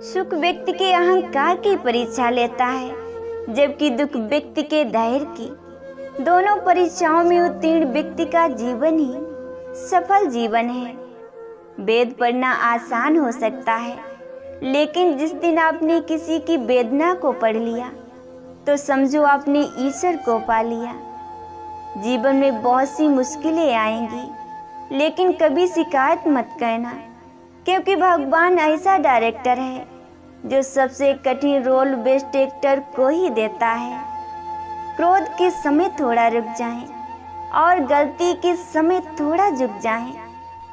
सुख व्यक्ति के अहंकार की परीक्षा लेता है, जबकि दुख व्यक्ति के धैर्य की। दोनों परीक्षाओं में उत्तीर्ण व्यक्ति का जीवन ही सफल जीवन है। वेद पढ़ना आसान हो सकता है, लेकिन जिस दिन आपने किसी की वेदना को पढ़ लिया तो समझो आपने ईश्वर को पा लिया। जीवन में बहुत सी मुश्किलें आएंगी, लेकिन कभी शिकायत मत करना, क्योंकि भगवान ऐसा डायरेक्टर है जो सबसे कठिन रोल बेस्ट एक्टर को ही देता है। क्रोध के समय थोड़ा रुक जाएं और गलती के समय थोड़ा झुक जाएं।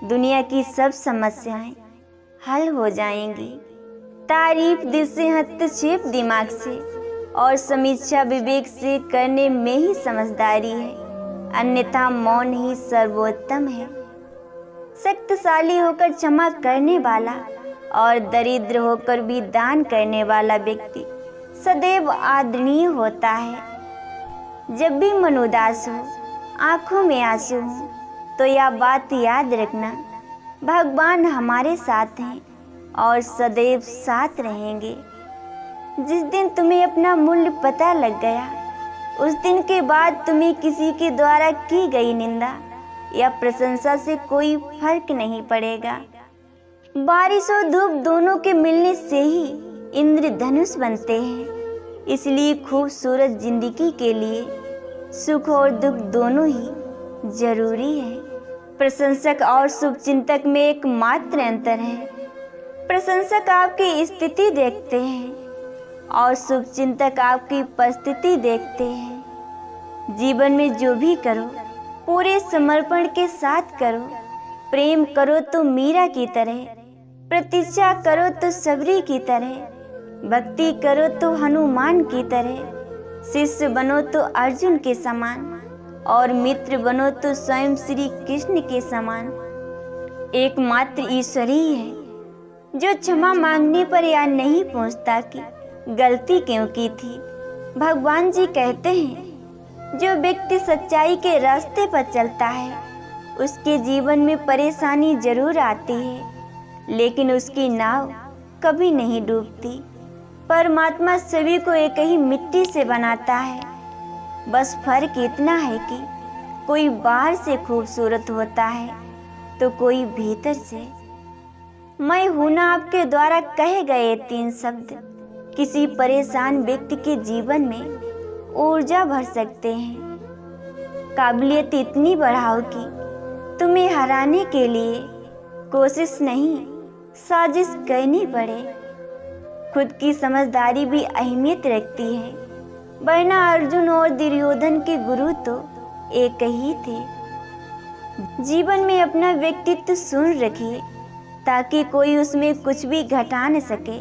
दुनिया की सब समस्याएं हल हो जाएंगी। तारीफ दिल से, हस्तक्षेप दिमाग से और समीक्षा विवेक से करने में ही समझदारी है, अन्यथा मौन ही सर्वोत्तम है। शक्तिशाली होकर क्षमा करने वाला और दरिद्र होकर भी दान करने वाला व्यक्ति सदैव आदरणीय होता है। जब भी मन उदास हो, आंखों में आंसू हो, तो यह बात याद रखना, भगवान हमारे साथ हैं और सदैव साथ रहेंगे। जिस दिन तुम्हें अपना मूल्य पता लग गया, उस दिन के बाद तुम्हें किसी के द्वारा की गई निंदा या प्रशंसा से कोई फर्क नहीं पड़ेगा। बारिश और धूप दोनों के मिलने से ही इंद्रधनुष बनते हैं। इसलिए खूबसूरत जिंदगी के लिए सुख और दुख दोनों ही जरूरी है। प्रशंसक और शुभचिंतक में एकमात्र अंतर है, प्रशंसक आपकी स्थिति देखते हैं और शुभचिंतक आपकी परिस्थिति देखते हैं। जीवन में जो भी करो पूरे समर्पण के साथ करो। प्रेम करो तो मीरा की तरह, प्रतीक्षा करो तो सबरी की तरह, भक्ति करो तो हनुमान की तरह, शिष्य बनो तो अर्जुन के समान और मित्र बनो तो स्वयं श्री कृष्ण के समान। एकमात्र ईश्वर ही है जो क्षमा मांगने पर यह नहीं पूछता कि गलती क्यों की थी। भगवान जी कहते हैं, जो व्यक्ति सच्चाई के रास्ते पर चलता है उसके जीवन में परेशानी जरूर आती है, लेकिन उसकी नाव कभी नहीं डूबती। परमात्मा सभी को एक ही मिट्टी से बनाता है, बस फर्क इतना है कि कोई बाहर से खूबसूरत होता है तो कोई भीतर से। मैं हूं ना आपके द्वारा कहे गए 3 शब्द किसी परेशान व्यक्ति के जीवन में ऊर्जा भर सकते हैं। काबिलियत इतनी बढ़ाओ कि तुम्हें हराने के लिए कोशिश नहीं, साजिश करनी पड़े। खुद की समझदारी भी अहमियत रखती है, वरना अर्जुन और दुर्योधन के गुरु तो एक ही थे। जीवन में अपना व्यक्तित्व सुन रखिए ताकि कोई उसमें कुछ भी घटा न सके,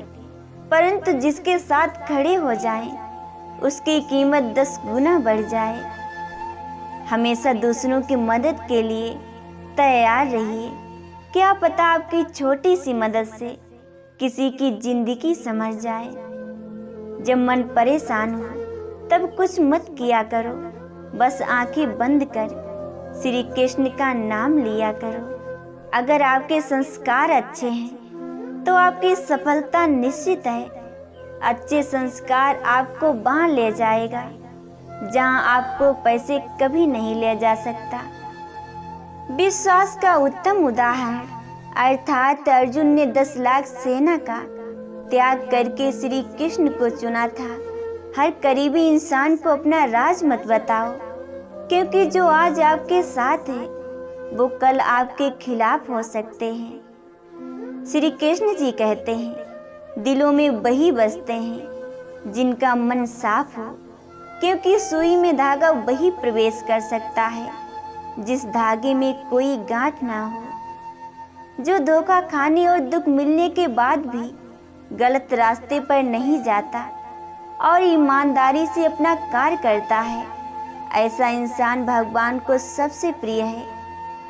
परंतु जिसके साथ खड़े हो जाएं, उसकी कीमत 10 गुना बढ़ जाए। हमेशा दूसरों की मदद के लिए तैयार रहिए। क्या पता आपकी छोटी सी मदद से किसी की जिंदगी संवर जाए। जब मन परेशान हो तब कुछ मत किया करो, बस आंखें बंद कर श्री कृष्ण का नाम लिया करो। अगर आपके संस्कार अच्छे हैं तो आपकी सफलता निश्चित है। अच्छे संस्कार आपको वहां ले जाएगा जहां आपको पैसे कभी नहीं ले जा सकता। विश्वास का उत्तम उदाहरण अर्थात अर्जुन ने 10 लाख सेना का त्याग करके श्री कृष्ण को चुना था। हर करीबी इंसान को अपना राज मत बताओ, क्योंकि जो आज आपके साथ है वो कल आपके खिलाफ हो सकते हैं। श्री कृष्ण जी कहते हैं, दिलों में वही बसते हैं जिनका मन साफ हो, क्योंकि सुई में धागा वही प्रवेश कर सकता है जिस धागे में कोई गांठ ना हो। जो धोखा खाने और दुख मिलने के बाद भी गलत रास्ते पर नहीं जाता और ईमानदारी से अपना कार्य करता है, ऐसा इंसान भगवान को सबसे प्रिय है।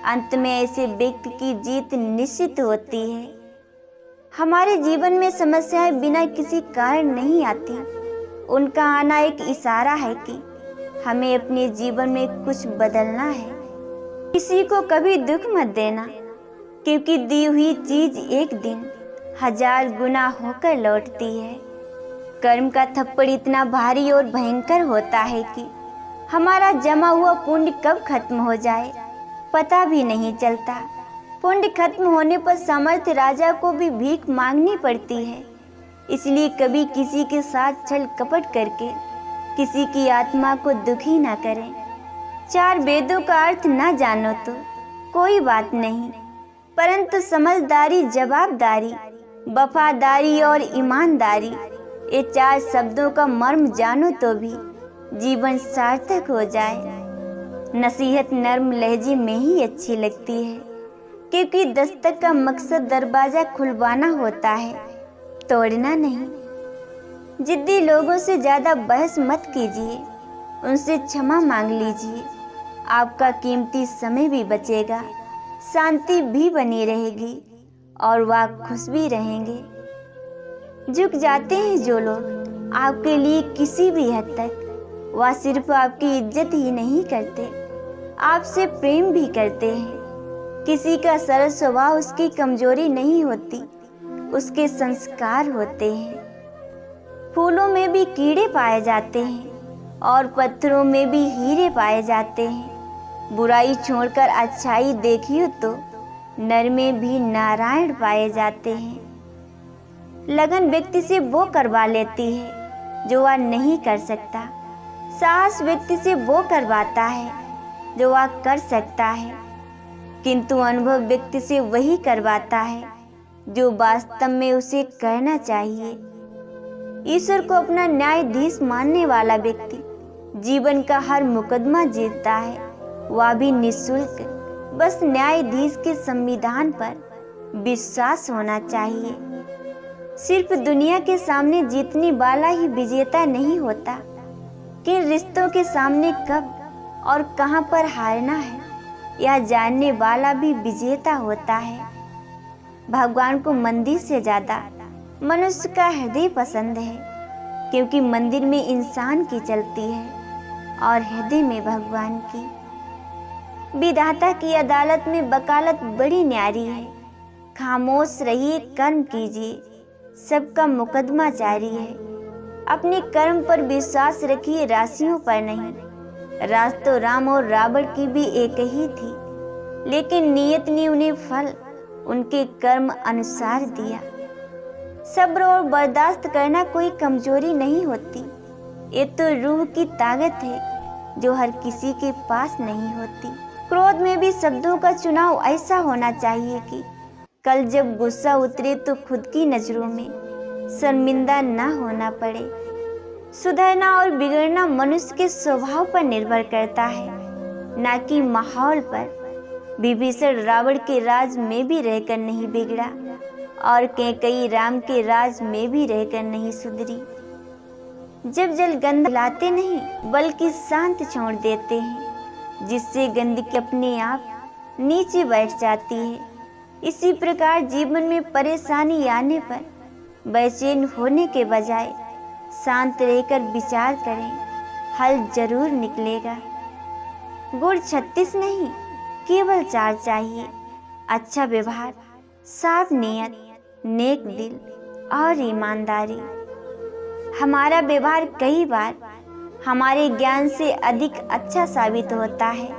अंत में ऐसे व्यक्ति की जीत निश्चित होती है। हमारे जीवन में समस्याएं बिना किसी कारण नहीं आती, उनका आना एक इशारा है कि हमें अपने जीवन में कुछ बदलना है। किसी को कभी दुख मत देना, क्योंकि दी हुई चीज एक दिन 1000 गुना होकर लौटती है। कर्म का थप्पड़ इतना भारी और भयंकर होता है कि हमारा जमा हुआ पुण्य कब खत्म हो जाए पता भी नहीं चलता। पुण्य खत्म होने पर समर्थ राजा को भी भीख मांगनी पड़ती है। इसलिए कभी किसी के साथ छल कपट करके किसी की आत्मा को दुखी ना करें। 4 वेदों का अर्थ ना जानो तो कोई बात नहीं, परंतु समझदारी, जवाबदारी, वफादारी और ईमानदारी, ये 4 शब्दों का मर्म जानो तो भी जीवन सार्थक हो जाए। नसीहत नर्म लहजे में ही अच्छी लगती है, क्योंकि दस्तक का मकसद दरवाजा खुलवाना होता है, तोड़ना नहीं। जिद्दी लोगों से ज़्यादा बहस मत कीजिए, उनसे क्षमा मांग लीजिए। आपका कीमती समय भी बचेगा, शांति भी बनी रहेगी और वह खुश भी रहेंगे। झुक जाते हैं जो लोग आपके लिए किसी भी हद तक, वह सिर्फ आपकी इज्जत ही नहीं करते, आपसे प्रेम भी करते हैं। किसी का सरल स्वभाव उसकी कमजोरी नहीं होती, उसके संस्कार होते हैं। फूलों में भी कीड़े पाए जाते हैं और पत्थरों में भी हीरे पाए जाते हैं। बुराई छोड़कर अच्छाई देखियो तो नर में भी नारायण पाए जाते हैं। लगन व्यक्ति से वो करवा लेती है जो वह नहीं कर सकता। साहस व्यक्ति से वो करवाता है जो वह कर सकता है, किंतु अनुभव व्यक्ति से वही करवाता है जो वास्तव में उसे करना चाहिए। ईश्वर को अपना न्यायाधीश मानने वाला व्यक्ति जीवन का हर मुकदमा जीतता है, वह भी निःशुल्क। बस न्यायाधीश के संविधान पर विश्वास होना चाहिए। सिर्फ दुनिया के सामने जीतने वाला ही विजेता नहीं होता, किन रिश्तों के सामने कब और कहां पर हारना है यह जानने वाला भी विजेता होता है। भगवान को मंदिर से ज़्यादा मनुष्य का हृदय पसंद है, क्योंकि मंदिर में इंसान की चलती है और हृदय में भगवान की। विधाता की अदालत में वकालत बड़ी न्यारी है। खामोश रहिए, कर्म कीजिए, सबका मुकदमा जारी है। अपने कर्म पर विश्वास रखिए, राशियों पर नहीं। राज तो राम और रावण की भी एक ही थी, लेकिन नियत ने उन्हें फल उनके कर्म अनुसार दिया। सब्र और बर्दाश्त करना कोई कमजोरी नहीं होती, ये तो रूह की ताकत है जो हर किसी के पास नहीं होती। क्रोध में भी शब्दों का चुनाव ऐसा होना चाहिए कि कल जब गुस्सा उतरे तो खुद की नजरों में शर्मिंदा ना होना पड़े। सुधरना और बिगड़ना मनुष्य के स्वभाव पर निर्भर करता है, ना कि माहौल पर। विभीषण रावण के राज में भी रहकर नहीं बिगड़ा और कैकेयी राम के राज में भी रहकर नहीं सुधरी। जब जल गंध लाते नहीं बल्कि शांत छोड़ देते हैं, जिससे गंदगी अपने आप नीचे बैठ जाती है। इसी प्रकार जीवन में परेशानी आने पर बेचैन होने के बजाय शांत रहकर विचार करें, हल जरूर निकलेगा। गुण 36 नहीं, केवल 4 चाहिए। अच्छा व्यवहार, साफ नीयत, नेक दिल और ईमानदारी। हमारा व्यवहार कई बार हमारे ज्ञान से अधिक अच्छा साबित होता है,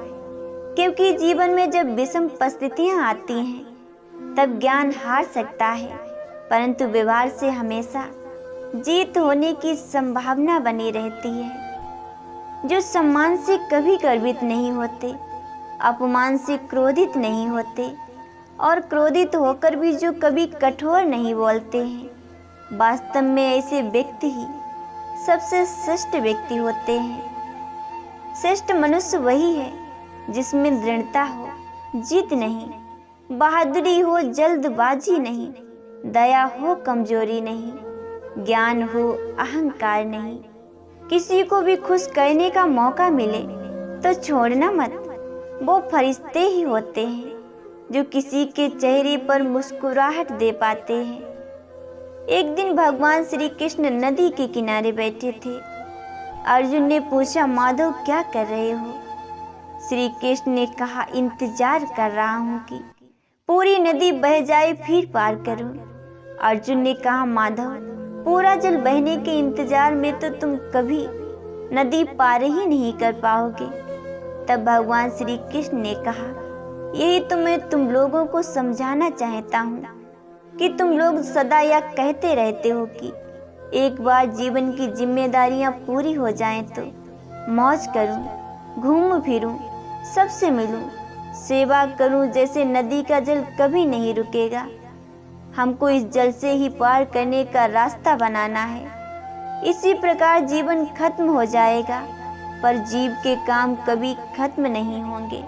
क्योंकि जीवन में जब विषम परिस्थितियां आती हैं तब ज्ञान हार सकता है, परंतु व्यवहार से हमेशा जीत होने की संभावना बनी रहती है। जो सम्मान से कभी गर्वित नहीं होते, अपमान से क्रोधित नहीं होते और क्रोधित होकर भी जो कभी कठोर नहीं बोलते हैं, वास्तव में ऐसे व्यक्ति ही सबसे श्रेष्ठ व्यक्ति होते हैं। श्रेष्ठ मनुष्य वही है जिसमें दृढ़ता हो, जिद नहीं, बहादुरी हो, जल्दबाजी नहीं, दया हो, कमजोरी नहीं, ज्ञान हो, अहंकार नहीं। किसी को भी खुश करने का मौका मिले तो छोड़ना मत। वो फरिश्ते ही होते हैं जो किसी के चेहरे पर मुस्कुराहट दे पाते हैं। एक दिन भगवान श्री कृष्ण नदी के किनारे बैठे थे। अर्जुन ने पूछा, माधव क्या कर रहे हो? श्री कृष्ण ने कहा, इंतजार कर रहा हूँ कि पूरी नदी बह जाए फिर पार करूँ। अर्जुन ने कहा, माधव, पूरा जल बहने के इंतजार में तो तुम कभी नदी पार ही नहीं कर पाओगे। तब भगवान श्री कृष्ण ने कहा, यही तो मैं तुम लोगों को समझाना चाहता हूँ कि तुम लोग सदा यह कहते रहते हो कि एक बार जीवन की जिम्मेदारियां पूरी हो जाएं तो मौज करूं, घूमूं फिरूं, सबसे मिलूं, सेवा करूं, जैसे नदी का जल कभी नहीं रुकेगा। हमको इस जल से ही पार करने का रास्ता बनाना है। इसी प्रकार जीवन खत्म हो जाएगा, पर जीव के काम कभी खत्म नहीं होंगे।